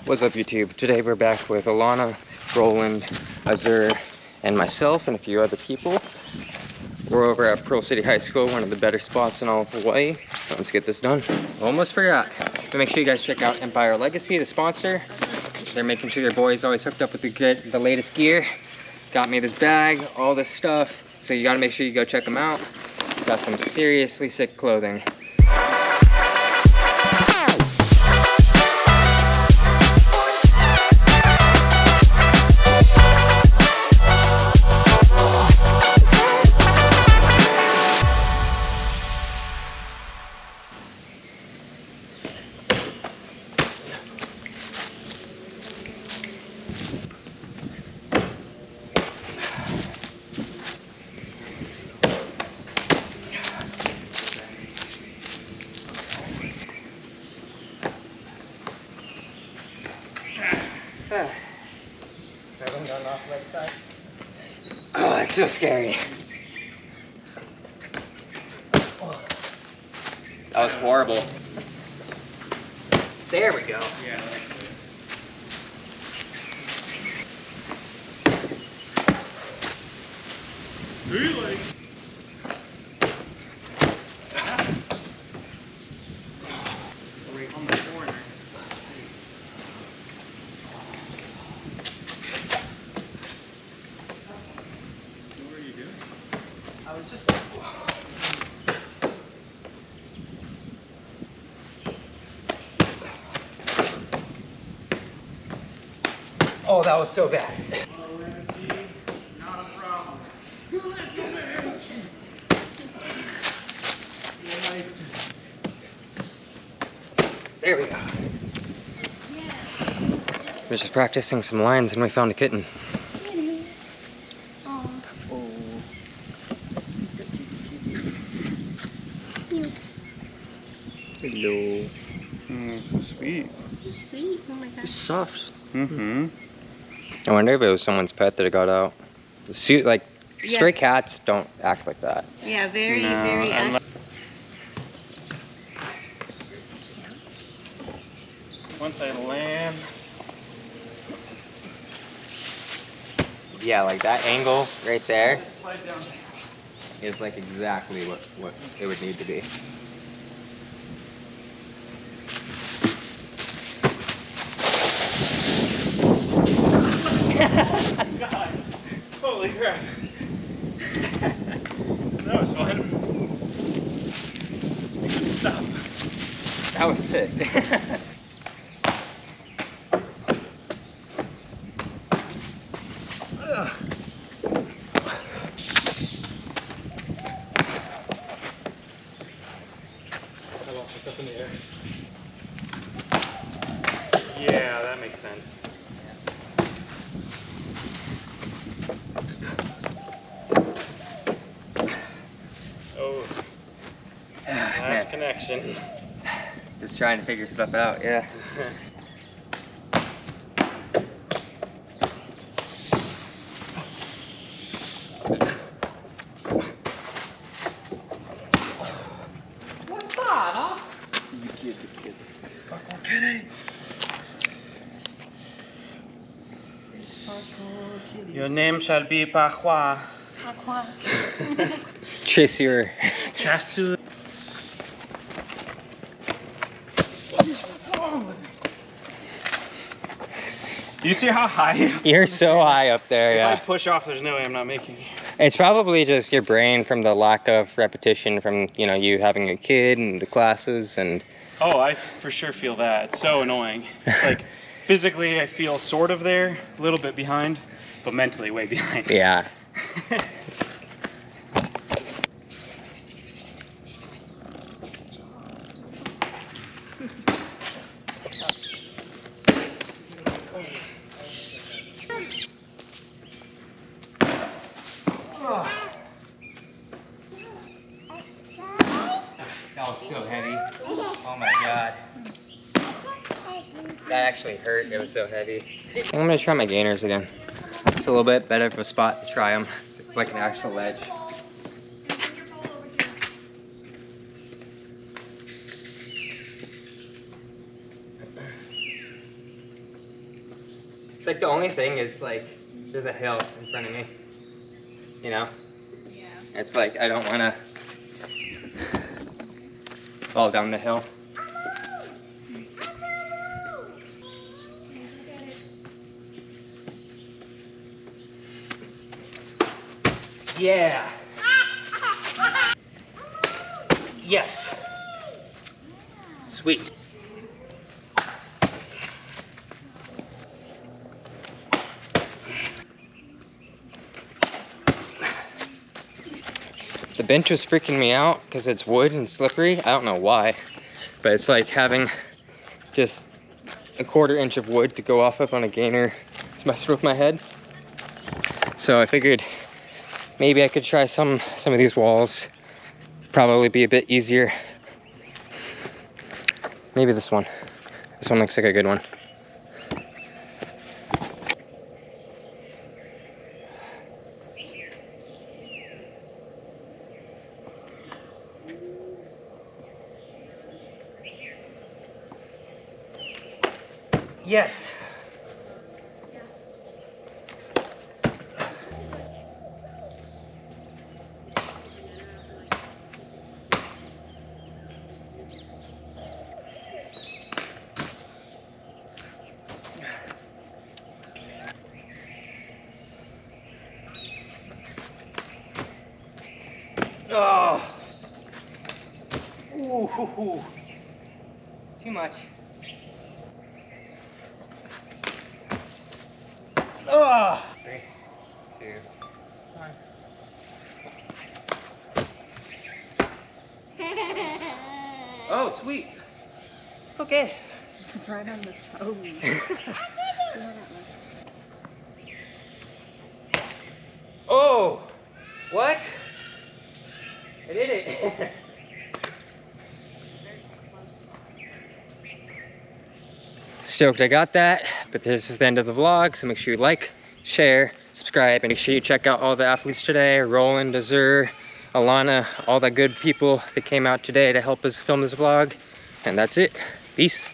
What's up, YouTube? Today we're back with Alana, Roland, Azur, and myself and a few other people. We're over at Pearl City High School, one of the better spots in all of Hawaii. Let's get this done. Almost forgot. But make sure you guys check out Empire Legacy, the sponsor. They're making sure their boys always hooked up with the latest gear. Got me this bag, all this stuff. So you gotta make sure you go check them out. Got some seriously sick clothing. Oh, it's so scary. That was horrible. There we go. Yeah. Really? Right on the corner. What were you doing? I was just... Oh, that was so bad. Not a problem. There we go. We're just practicing some lines and we found a kitten. Hello. So sweet. So sweet. Oh my god. It's soft. Mm-hmm. I wonder if it was someone's pet that got out. Like, stray cats don't act like that. Yeah, very, No, very I'm active. Once I land. Yeah, like that angle right there Just slide down. is like exactly what it would need to be. God. Holy crap. That was fun. I couldn't stop. That was sick. I lost myself in the air. Yeah, that makes sense. Oh, last connection. Just trying to figure stuff out, yeah. Your name shall be Pahua. Chasseur. Chasu. Do you see how high? You're so high up there, If I yeah. push off, there's no way I'm not making it. It's probably just your brain from the lack of repetition from, you know, you having a kid and the classes and... Oh, I for sure feel that. It's so annoying. It's like physically I feel sort of there, a little bit behind, but mentally way behind. Yeah. That was so heavy. Oh my god. That actually hurt. It was so heavy. I'm gonna try my gainers again. It's a little bit better of a spot to try them. It's like an actual ledge. It's like the only thing is like there's a hill in front of me. You know? Yeah. It's like I don't want to fall down the hill. Yeah. Yes. Sweet. The bench was freaking me out because it's wood and slippery. I don't know why, but it's like having just a 1/4 inch of wood to go off of on a gainer. It's messing with my head. So I figured maybe I could try some of these walls. Probably be a bit easier. Maybe this one. This one looks like a good one. Yes. Oh. Ooh, hoo, hoo. Too much. Oh. 3, 2, 1. Oh, sweet. Okay. Right on the toes. Oh, what? I did it. Stoked I got that, but this is the end of the vlog, so make sure you like, share, subscribe, and make sure you check out all the athletes today, Roland, Azur, Alana, all the good people that came out today to help us film this vlog. And that's it. Peace.